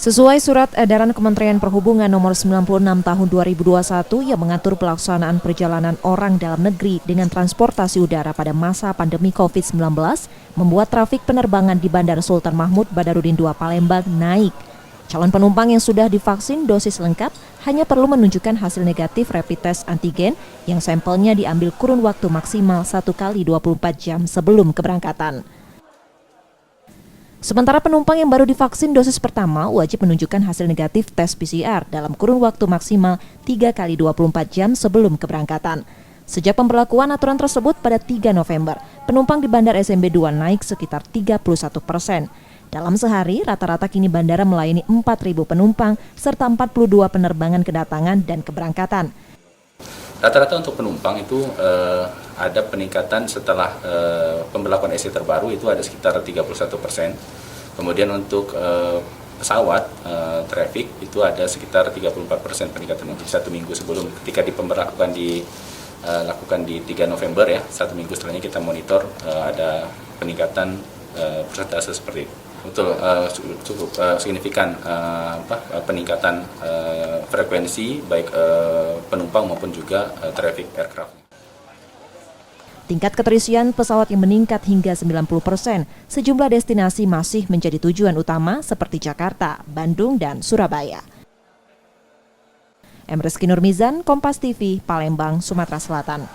Sesuai Surat Edaran Kementerian Perhubungan Nomor 96 Tahun 2021 yang mengatur pelaksanaan perjalanan orang dalam negeri dengan transportasi udara pada masa pandemi COVID-19, membuat trafik penerbangan di Bandara Sultan Mahmud Badarudin II Palembang naik. Calon penumpang yang sudah divaksin dosis lengkap hanya perlu menunjukkan hasil negatif rapid test antigen yang sampelnya diambil kurun waktu maksimal 1 kali 24 jam sebelum keberangkatan. Sementara penumpang yang baru divaksin dosis pertama wajib menunjukkan hasil negatif tes PCR dalam kurun waktu maksimal 3 kali 24 jam sebelum keberangkatan. Sejak pemberlakuan aturan tersebut pada 3 November, penumpang di Bandara SMB 2 naik sekitar 31%. Dalam sehari, rata-rata kini bandara melayani 4.000 penumpang serta 42 penerbangan kedatangan dan keberangkatan. Rata-rata untuk penumpang itu ada peningkatan setelah pemberlakuan SE terbaru itu ada sekitar 31%. Kemudian untuk pesawat traffic itu ada sekitar 34% peningkatan untuk 1 minggu sebelum ketika dilakukan di 3 November ya, 1 minggu setelahnya kita monitor ada peningkatan persentase seperti itu. Betul, cukup signifikan peningkatan frekuensi baik penumpang maupun juga traffic aircraft. Tingkat keterisian pesawat yang meningkat hingga 90%, sejumlah destinasi masih menjadi tujuan utama seperti Jakarta, Bandung, dan Surabaya. Rizky Nurmizan, Kompas TV, Palembang, Sumatera Selatan.